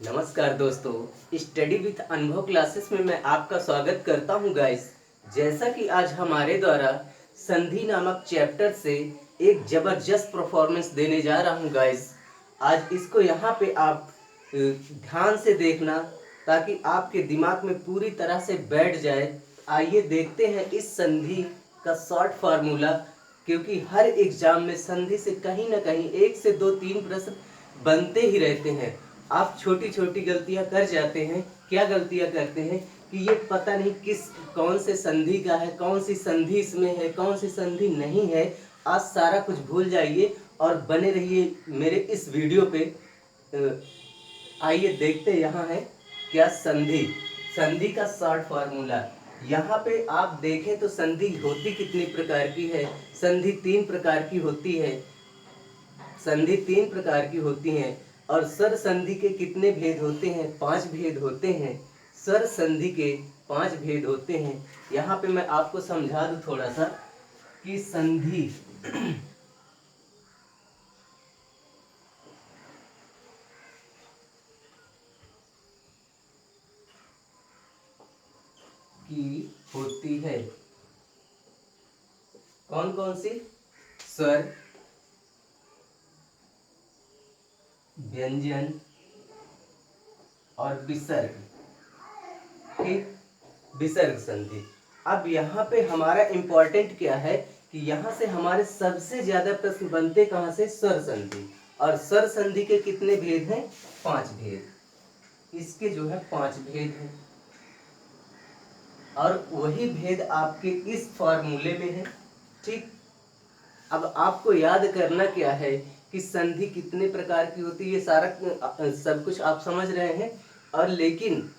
नमस्कार दोस्तों, study with अनुभव क्लासेस में मैं आपका स्वागत करता हूं गाइस। जैसा कि आज हमारे द्वारा संधि नामक चैप्टर से एक जबरदस्त परफॉर्मेंस देने जा रहा हूं गाइस। आज इसको यहाँ पे आप ध्यान से देखना ताकि आपके दिमाग में पूरी तरह से बैठ जाए। आइए देखते हैं इस संधि का शॉर्ट फार्मूला, क्योंकि हर एग्जाम में संधि से कहीं ना कहीं 1 से 2 3 प्रश्न बनते ही रहते हैं। आप छोटी छोटी गलतियां कर जाते हैं। क्या गलतियां करते हैं कि ये पता नहीं कौन से संधि का है, कौन सी संधि इसमें है, कौन सी संधि नहीं है। आज सारा कुछ भूल जाइए और बने रहिए मेरे इस वीडियो पे। आइए देखते यहाँ है क्या संधि। संधि का शॉर्ट फार्मूला यहाँ पे आप देखें तो संधि होती कितनी प्रकार की है। संधि 3 प्रकार की होती है। संधि 3 प्रकार की होती हैं। और सर संधि के कितने भेद होते हैं? 5 भेद होते हैं। सर संधि के 5 भेद होते हैं। यहाँ पे मैं आपको समझा दूं थोड़ा सा कि संधि की होती है कौन कौन सी? स्वर, व्यंजन और विसर्ग। ठीक, विसर्ग संधि। अब यहाँ पे हमारा इंपॉर्टेंट क्या है कि यहाँ से हमारे सबसे ज्यादा प्रश्न बनते कहाँ से? स्वर संधि। और स्वर संधि के कितने भेद हैं? 5 भेद। इसके जो है 5 भेद हैं और वही भेद आपके इस फॉर्मूले में है। ठीक, अब आपको याद करना क्या है कि संधि कितने प्रकार की होती है। ये सारा सब कुछ आप समझ रहे हैं। और लेकिन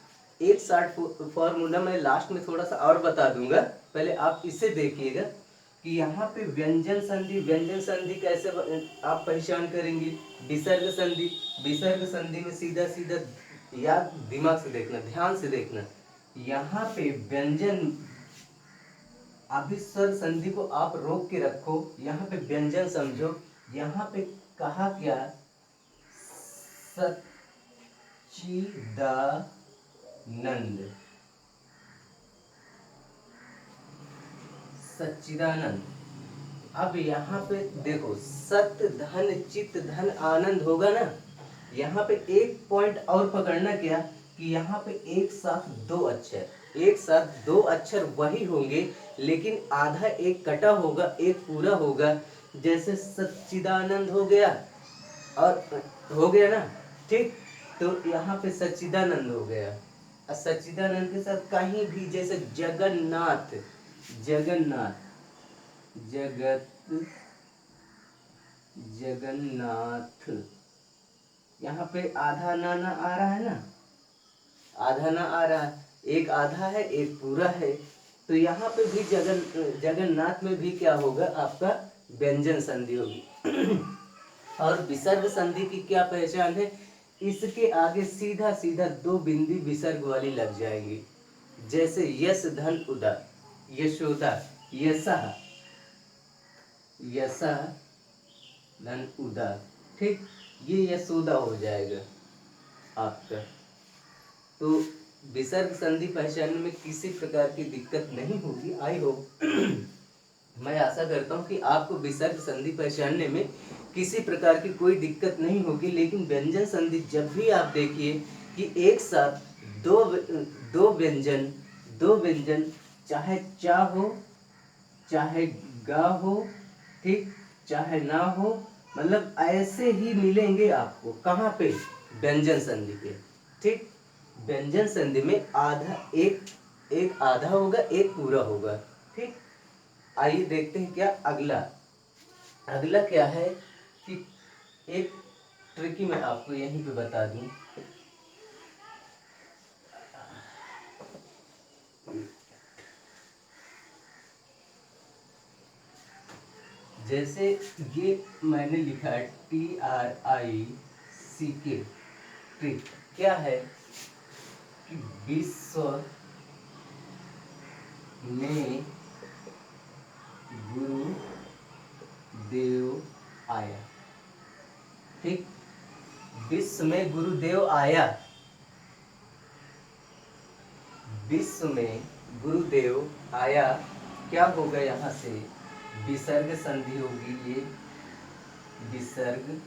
एक शॉर्ट फॉर्मूला मैं लास्ट में थोड़ा सा और बता दूंगा, पहले आप इसे देखिएगा कि यहाँ पे व्यंजन संधि। व्यंजन संधि कैसे आप पहचान करेंगे? विसर्ग संधि। विसर्ग संधि में सीधा सीधा याद, दिमाग से देखना, ध्यान से देखना। यहाँ पे व्यंजन, अभी स्वर संधि को आप रोक के रखो, यहाँ पे व्यंजन समझो। यहाँ पे कहा क्या? सच्चिदानंद। सच्चिदानंद। अब यहाँ पे देखो, सत धन चित धन आनंद होगा ना। यहाँ पे एक पॉइंट और पकड़ना क्या कि यहाँ पे एक साथ 2 अक्षर, एक साथ 2 अक्षर वही होंगे, लेकिन आधा एक कटा होगा, एक पूरा होगा। जैसे सच्चिदानंद हो गया और हो गया ना। ठीक, तो यहाँ पे सच्चिदानंद हो गया। और सच्चिदानंद के साथ कहीं भी जैसे जगन्नाथ, जगन्नाथ, जगत, जगन्नाथ। यहाँ पे आधा ना ना आ रहा है ना, आधा ना आ रहा है, एक आधा है एक पूरा है। तो यहाँ पे भी जगन्नाथ में भी क्या होगा? आपका व्यंजन संधि होगी। और विसर्ग संधि की क्या पहचान है? इसके आगे सीधा सीधा 2 बिंदी विसर्ग वाली लग जाएगी। जैसे यश धन उदा, यशोदा, यशः, यशः धन उदा। ठीक, ये यशोदा हो जाएगा आपका। तो विसर्ग संधि पहचानने में किसी प्रकार की दिक्कत नहीं होगी। आई होप मैं आशा करता हूँ कि आपको विसर्ग संधि पहचानने में किसी प्रकार की कोई दिक्कत नहीं होगी। लेकिन व्यंजन संधि जब भी आप देखिए कि एक साथ दो दो व्यंजन, दो व्यंजन, चाहे चा हो चाहे गा हो, ठीक, चाहे ना हो, मतलब ऐसे ही मिलेंगे आपको। कहाँ पे? व्यंजन संधि पे। ठीक, व्यंजन संधि में आधा एक आधा होगा, एक पूरा होगा। ठीक, आइए देखते हैं क्या अगला। अगला क्या है कि एक ट्रिकी मैं आपको यहीं पे बता दूं। जैसे ये मैंने लिखा है TRICK। ट्रिक क्या है कि विश्व में गुरुदेव आया। ठीक, विश्व में गुरुदेव आया। विश्व में गुरुदेव आया, क्या होगा यहाँ से विसर्ग संधि होगी, ये विसर्ग,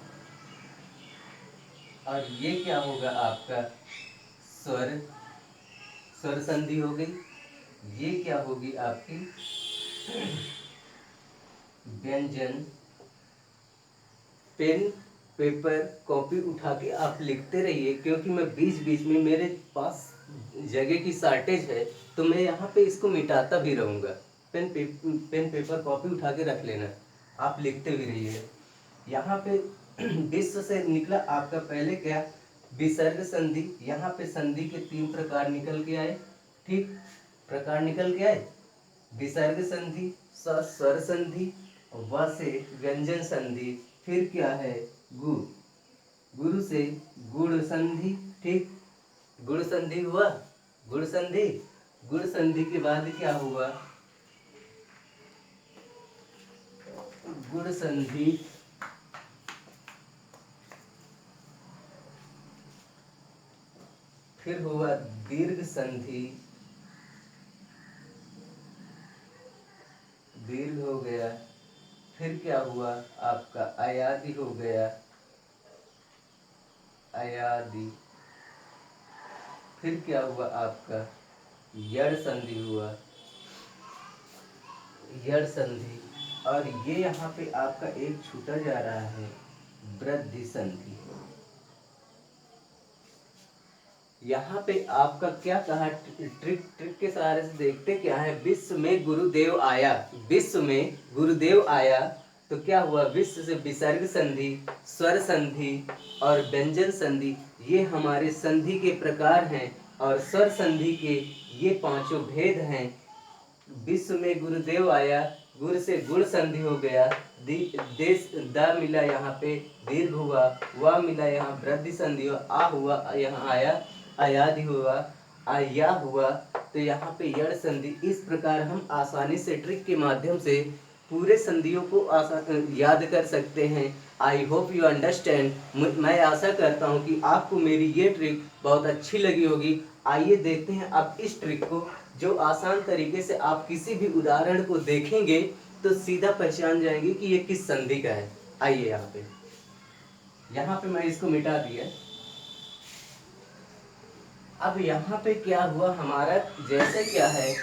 और ये क्या होगा आपका स्वर, स्वर संधि हो गई। ये क्या होगी आपकी व्यंजन। पेन पेपर कॉपी उठा के आप लिखते रहिए, क्योंकि मैं बीच बीच में मेरे पास जगह की शॉर्टेज है, तो मैं यहाँ पे इसको मिटाता भी रहूँगा। पेन पेपर कॉपी उठा के रख लेना, आप लिखते भी रहिए। यहाँ पे विश्व से निकला आपका पहले क्या विसर्ग संधि। यहाँ पे संधि के 3 प्रकार निकल के आए, ठीक, प्रकार निकल के आए। विसर्ग संधि, स्वर संधि, व से व्यंजन संधि, फिर क्या है गुरु, गुरु से गुण संधि, ठीक, गुण संधि हुआ, गुण संधि, गुण संधि के बाद क्या हुआ गुण संधि, फिर हुआ दीर्घ संधि, दीर्घ हो गया, फिर क्या हुआ आपका अयादि हो गया, अयादि, फिर क्या हुआ आपका यड़ संधि हुआ, यड़ संधि, और ये यहाँ पे आपका एक छूटा जा रहा है वृद्धि संधि। यहाँ पे आपका क्या कहा, ट्रिक के सहारे से देखते क्या है। विश्व में गुरुदेव आया, विश्व में गुरुदेव आया, तो क्या हुआ विश्व से विसर्ग संधि, स्वर संधि और व्यंजन संधि, ये हमारे संधि के प्रकार हैं, और स्वर संधि के ये 5 भेद हैं। विश्व में गुरुदेव आया, गुरु से गुण संधि हो गया, देश द मिला यहाँ पे दीर्घ हुआ, व मिला यहाँ वृद्धि संधि हुआ, आ हुआ यहाँ आया अयादि हुआ, आया हुआ, तो यहाँ पे यड़ संधि। इस प्रकार हम आसानी से ट्रिक के माध्यम से पूरे संधियों को याद कर सकते हैं। I hope you understand. मैं आशा करता हूँ कि आपको मेरी ये ट्रिक बहुत अच्छी लगी होगी। आइए देखते हैं अब इस ट्रिक को, जो आसान तरीके से आप किसी भी उदाहरण को देखेंगे तो सीधा पहचान जाएंगे कि ये किस संधि का है। आइए यहाँ पे मैं इसको मिटा दिया। अब यहाँ पे क्या हुआ हमारा, जैसे क्या है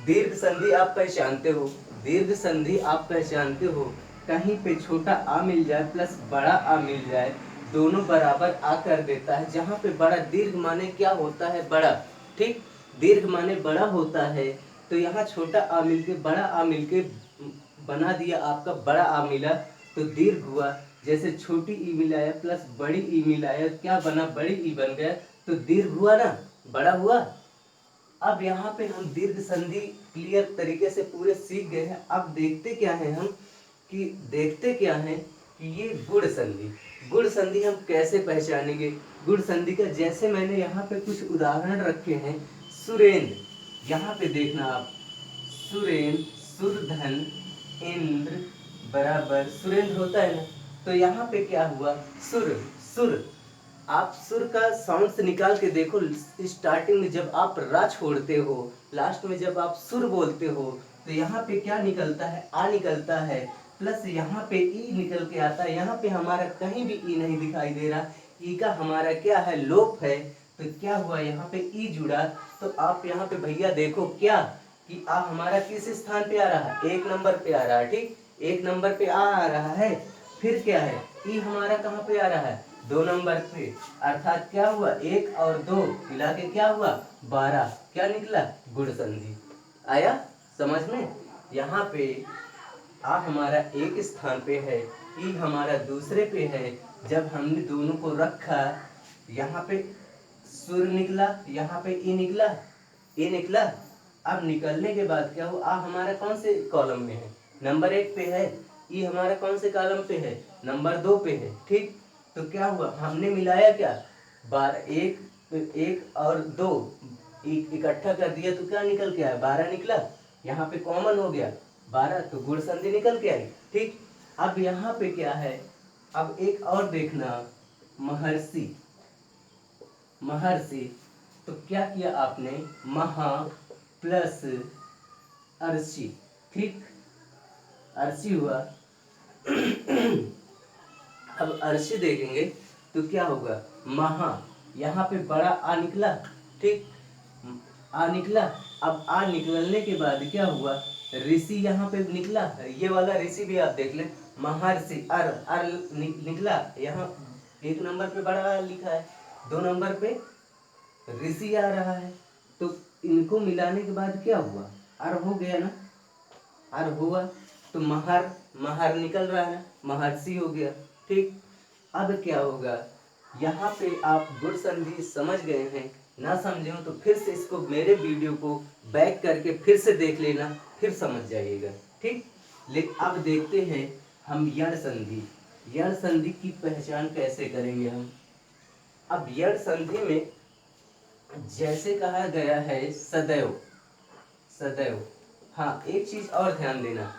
दीर्घ संधि आप पहचानते हो, दीर्घ संधि आप पहचानते हो, कहीं पे छोटा आ मिल जाए प्लस बड़ा आ मिल जाए, दोनों बराबर आ कर देता है। जहाँ पे बड़ा, दीर्घ माने क्या होता है बड़ा, ठीक, दीर्घ माने बड़ा होता है, तो यहाँ छोटा आ मिलके बड़ा आ मिलके बना दिया आपका बड़ा आ मिला, तो दीर्घ हुआ। जैसे छोटी ई मिलाया प्लस बड़ी ई मिलाया, क्या बना बड़ी ई बन गया, तो दीर्घ हुआ ना, बड़ा हुआ। अब यहाँ पे हम दीर्घ संधि क्लियर तरीके से पूरे सीख गए हैं। अब देखते क्या है हम कि ये गुण संधि, गुण संधि हम कैसे पहचानेंगे। गुण संधि का जैसे मैंने यहाँ पे कुछ उदाहरण रखे हैं। सुरेंद्र, यहाँ पे देखना आप, सुरेंद्र, सुरधन, इंद्र बराबर सुरेंद्र होता है ना, तो यहाँ पे क्या हुआ सुर, सुर, आप सुर का साउंड से निकाल के देखो। स्टार्टिंग में जब आप रा छोड़ते हो, लास्ट में जब आप सुर बोलते हो, तो यहाँ पे क्या निकलता है आ निकलता है, प्लस यहाँ पे ई निकल के आता है। यहाँ पे हमारा कहीं भी ई नहीं दिखाई दे रहा, ई का हमारा क्या है लोप है, तो क्या हुआ यहाँ पे ई जुड़ा। तो आप यहाँ पे भैया देखो क्या कि आ हमारा किस स्थान पे आ रहा है, 1 नंबर पे आ रहा है, ठीक, 1 नंबर पे आ रहा है। फिर क्या है ई हमारा कहाँ पे आ रहा है 2 नंबर पे, अर्थात क्या हुआ 1 और 2 मिला के क्या हुआ 12, क्या निकला गुण संधि। आया समझ में। यहाँ पे आ हमारा एक स्थान पे है, ई हमारा दूसरे पे है। जब हमने दोनों को रखा, यहाँ पे सुर निकला, यहाँ पे ई निकला, ई निकला। अब निकलने के बाद क्या हुआ, आ हमारा कौन से कॉलम में है, नंबर 1 पे है, ई हमारा कौन से कॉलम पे है, नंबर 2 पे है, ठीक। तो क्या हुआ हमने मिलाया क्या 12, 1 और 2 इकट्ठा कर दिया, तो क्या निकल के आया 12 निकला। यहाँ पे कॉमन हो गया 12, तो गुण संधि निकल के आई, ठीक। अब यहाँ पे क्या है, अब एक और देखना, महर्षि, महर्षि, तो क्या किया आपने, महा प्लस अर्शी, ठीक, अर्शी हुआ। अब अर्शी देखेंगे तो क्या होगा, महा, यहाँ पे बड़ा आ निकला, ठीक, आ निकला। अब आ निकलने के बाद क्या हुआ, ऋषि यहाँ पे निकला, ये वाला ऋषि भी आप देख लें, महर्षि, अर निकला, यहाँ 1 नंबर पे बड़ा आ लिखा है, 2 नंबर पे ऋषि आ रहा है। तो इनको मिलाने के बाद क्या हुआ, अर हो गया ना, अर हुआ तो महर, महर निकल रहा है, महर्षि हो गया, ठीक। अब क्या होगा, यहाँ पे आप गुण संधि समझ गए हैं, ना समझे हो तो फिर से इसको, मेरे वीडियो को बैक करके फिर से देख लेना, फिर समझ जाइएगा, ठीक। लेकिन अब देखते हैं हम यण संधि, यण संधि की पहचान कैसे करेंगे हम। अब यण संधि में जैसे कहा गया है सदैव, सदैव, हाँ एक चीज और ध्यान देना,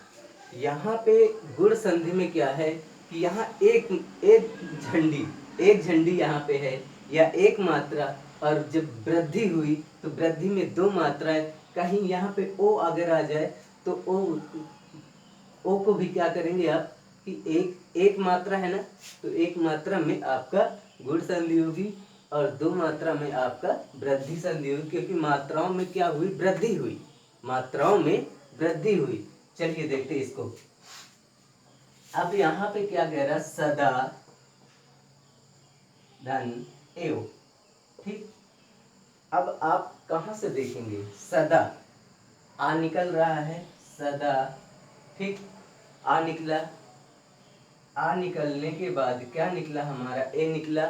यहाँ पे गुण संधि में क्या है कि यहाँ एक एक झंडी, एक झंडी यहाँ पे है या एक मात्रा, और जब वृद्धि हुई तो वृद्धि में 2 मात्राएं, कहीं यहाँ पे ओ अगर आ जाए तो ओ को भी क्या करेंगे आप कि एक मात्रा है ना, तो एक मात्रा में आपका गुण संधि होगी और 2 मात्रा में आपका वृद्धि संधि होगी, क्योंकि मात्राओं में क्या हुई, वृद्धि हुई, मात्राओं में वृद्धि हुई। चलिए देखते इसको। अब यहाँ पे क्या कह रहा, सदा धन एव, ठीक। अब आप कहाँ से देखेंगे, सदा, आ निकल रहा है, सदा, ठीक, आ निकला, आ निकलने के बाद क्या निकला हमारा, ए निकला,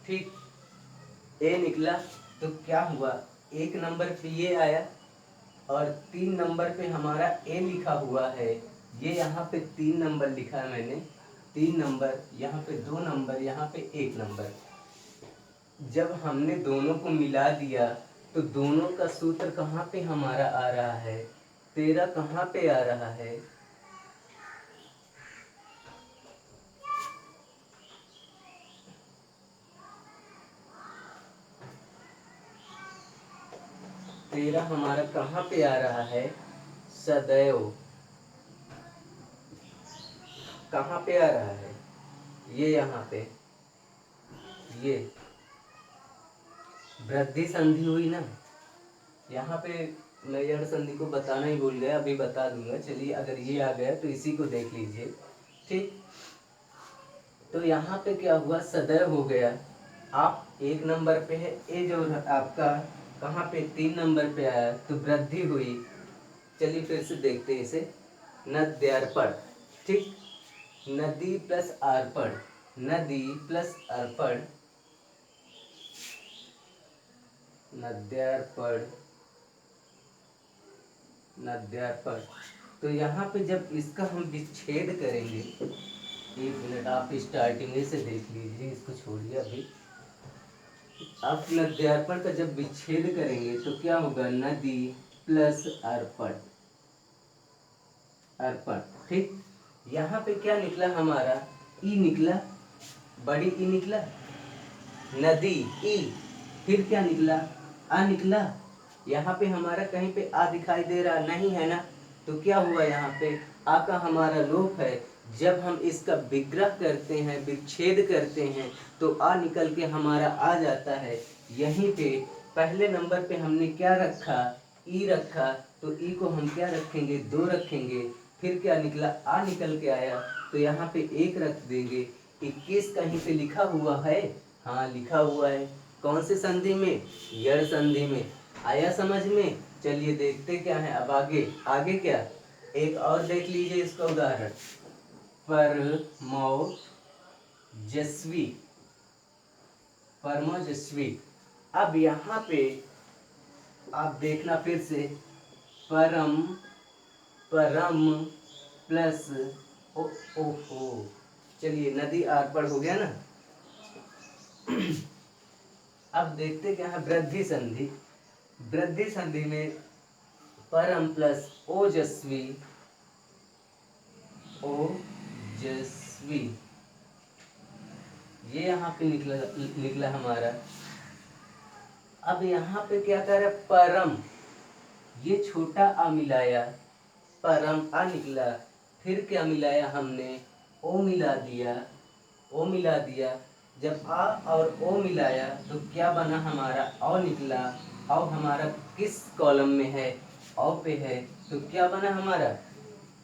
ठीक, ए निकला। तो क्या हुआ, 1 नंबर पे ये आया और 3 नंबर पे हमारा ए लिखा हुआ है, ये यहाँ पे 3 नंबर लिखा है मैंने, 3 नंबर, यहाँ पे 2 नंबर, यहाँ पे 1 नंबर। जब हमने दोनों को मिला दिया तो दोनों का सूत्र कहाँ पे हमारा आ रहा है, 13 कहाँ पे आ रहा है, तेरा हमारा कहाँ पे आ रहा है, सदैव, कहाँ पे आ रहा है, ये यहाँ पे, ये वृद्धि संधि हुई ना, यहाँ पे मैं यण संधि को बताना ही भूल गया, अभी बता दूंगा। चलिए अगर ये आ गया तो इसी को देख लीजिए, ठीक। तो यहाँ पे क्या हुआ, सदैव हो गया, आप 1 नंबर पे है, ये जो आपका कहाँ पे 3 नंबर पे आया तो वृद्धि हुई। चलिए फिर से देखते हैं इसे, नद्यार्पण, ठीक, नदी प्लस अर्पण, नदी प्लस अर्पण, नद्यार्पण, नद्यार्पण। तो यहाँ पे जब इसका हम विच्छेद करेंगे, 1 मिनट आप स्टार्टिंग से देख लीजिए, इसको छोड़िए अभी। आप नद्यार्पण का जब विच्छेद करेंगे तो क्या होगा, नदी प्लस अर्पण, अर्पण, ठीक। यहाँ पे क्या निकला हमारा, ई निकला, बड़ी ई निकला, नदी ई, फिर क्या निकला, आ निकला। यहाँ पे हमारा कहीं पे आ दिखाई दे रहा नहीं है ना, तो क्या हुआ, यहाँ पे आ का हमारा लोप है। जब हम इसका विग्रह करते हैं, विच्छेद करते हैं, तो आ निकल के हमारा आ जाता है। यहीं पे पहले नंबर पे हमने क्या रखा, ई रखा, तो ई को हम क्या रखेंगे, 2 रखेंगे। फिर क्या निकला, आ निकल के आया, तो यहाँ पे 1 रख देंगे। 21 कहीं पे लिखा हुआ है, हाँ लिखा हुआ है, कौन से संधि में, यण संधि में। आया समझ में। चलिए देखते क्या है अब आगे, आगे क्या, एक और देख लीजिए इसका उदाहरण, परमौजस्वी, परमौजस्वी। अब यहाँ पे आप देखना फिर से, परम, परम प्लस ओ, ओहो, चलिए नदी आर पर हो गया ना। अब देखते क्या है, वृद्धि संधि, वृद्धि संधि में परम प्लस ओजस्वी, ओजस्वी, ये यहाँ पे निकला, निकला हमारा। अब यहाँ पे क्या कर रहा है, परम, ये छोटा आ मिलाया, परम आ निकला, फिर क्या मिलाया हमने, ओ मिला दिया, ओ मिला दिया। जब आ और ओ मिलाया तो क्या बना हमारा, औ निकला। औ हमारा किस कॉलम में है, औ पे है, तो क्या बना हमारा,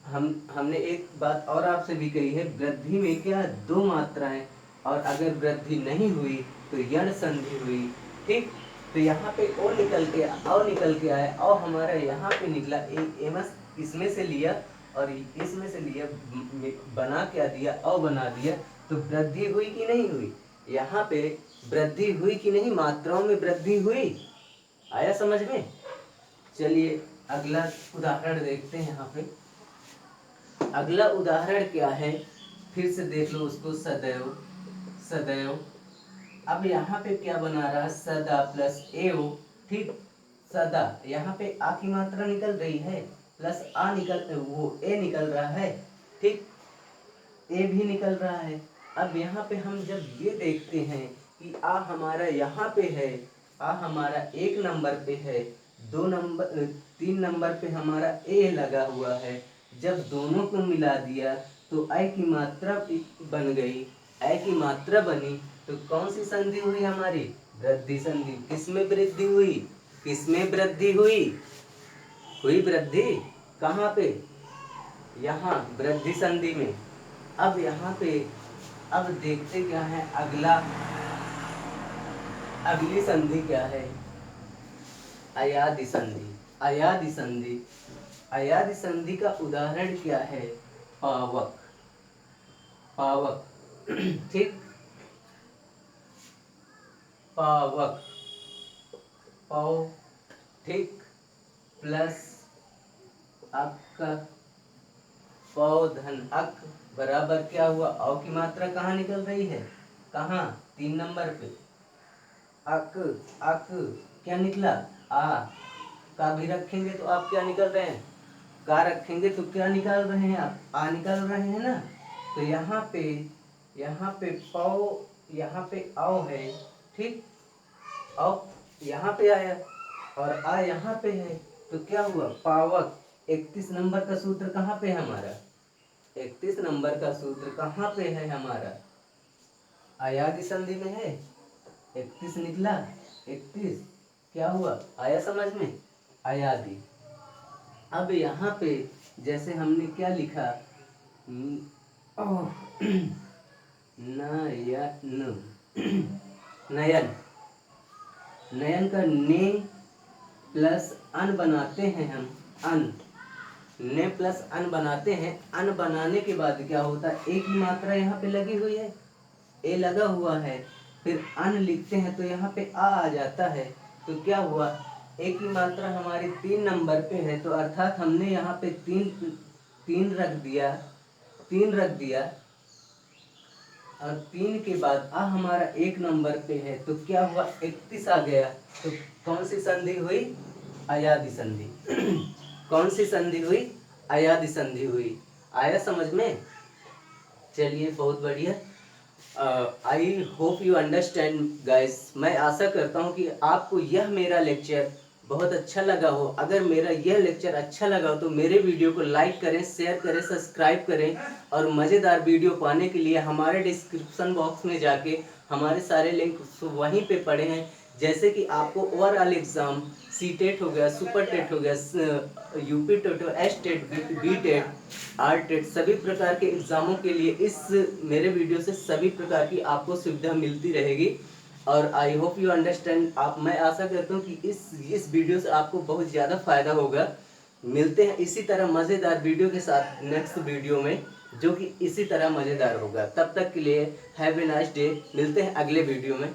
हमने एक बात और आपसे भी कही है, वृद्धि में क्या दो मात्राएं, और अगर वृद्धि नहीं हुई तो यण संधि हुई। ठीक, तो यहाँ पे ओ निकल के औ निकल के आया, औ हमारा यहाँ पे निकला, एमस इसमें से लिया और इसमें से लिया, बना क्या दिया, औ बना दिया। तो वृद्धि हुई कि नहीं हुई, यहाँ पे वृद्धि हुई कि नहीं, मात्राओं में वृद्धि हुई। आया समझ में। चलिए अगला उदाहरण देखते हैं। यहाँ पे अगला उदाहरण क्या है, फिर से देख लो उसको, सदैव, सदैव। अब यहाँ पे क्या बना रहा है, सदा प्लस एव। ठीक, सदा, यहाँ पे आ की मात्रा निकल रही है, प्लस आ निकल, वो ए निकल रहा है। ठीक, ए भी निकल रहा है। अब यहाँ पे हम जब ये देखते हैं कि आ हमारा यहाँ पे है, आ हमारा 1 नंबर पे है, 2 नंबर 3 नंबर पे हमारा ए लगा हुआ है। जब दोनों को मिला दिया तो ऐ की मात्रा बन गई, ऐ की मात्रा बनी, तो कौन सी संधि हुई हमारी, वृद्धि संधि। किसमें वृद्धि हुई, किसमें वृद्धि हुई, हुई वृद्धि कहाँ पे, यहाँ वृद्धि संधि में। अब यहाँ पे अब देखते क्या है, अगला, अगली संधि क्या है, अयादि संधि। अयादि संधि, अयादि संधि का उदाहरण क्या है, पावक, पावक। ठीक, पावक, पाव, ठीक, प्लस अक, पौ धन अक, बराबर क्या हुआ, औ की मात्रा कहाँ निकल रही है, कहाँ, 3 नंबर पे, अक, अक क्या निकला, आ, का भी रखेंगे तो आप क्या निकल रहे हैं, का रखेंगे तो क्या निकाल रहे हैं आप, आ निकाल रहे हैं ना। तो यहाँ पे पौ, यहाँ पे औ है। ठीक, औ यहाँ पे आया और आ यहाँ पे है, तो क्या हुआ, पावक। 31 नंबर का सूत्र कहाँ पे है हमारा, 31 नंबर का सूत्र कहाँ पे है हमारा, अयादि संधि में है। 31 निकला, 31 क्या हुआ, आया समझ में, अयादि। अब यहाँ पे जैसे हमने क्या लिखा, नयन, नयन, नयन का ने प्लस अन बनाते हैं हम, अन, ने प्लस अन बनाते हैं। अन बनाने के बाद क्या होता है, ए की मात्रा यहाँ पे लगी हुई है, ए लगा हुआ है, फिर अन लिखते हैं तो यहाँ पे आ जाता है। तो क्या हुआ, ए की मात्रा हमारी 3 नंबर पे है, तो अर्थात हमने यहाँ पे तीन रख दिया, 3 रख दिया, और 3 के बाद आ हमारा 1 नंबर पे है, तो क्या हुआ, 31 आ गया। तो कौन सी संधि हुई, अयादि संधि। कौन सी संधि हुई, अयादि संधि हुई। आया समझ में। चलिए बहुत बढ़िया। I hope you understand guys. मैं आशा करता हूँ कि आपको यह मेरा लेक्चर बहुत अच्छा लगा हो। अगर मेरा यह लेक्चर अच्छा लगा हो तो मेरे वीडियो को लाइक करें, शेयर करें, सब्सक्राइब करें, और मज़ेदार वीडियो पाने के लिए हमारे डिस्क्रिप्शन बॉक्स में जाके हमारे सारे लिंक वहीं पे पड़े हैं। जैसे कि आपको ओवरऑल एग्ज़ाम, सी-टेट हो गया, सुपर टेट हो गया, UP TET, S TET, B TET, R TET, सभी प्रकार के एग्ज़ामों के लिए इस मेरे वीडियो से सभी प्रकार की आपको सुविधा मिलती रहेगी। और आई होप यू अंडरस्टैंड। मैं आशा करता हूँ कि इस वीडियो से आपको बहुत ज़्यादा फायदा होगा। मिलते हैं इसी तरह मज़ेदार वीडियो के साथ नेक्स्ट वीडियो में, जो कि इसी तरह मज़ेदार होगा। तब तक के लिए हैव ए नाइस डे। मिलते हैं अगले वीडियो में।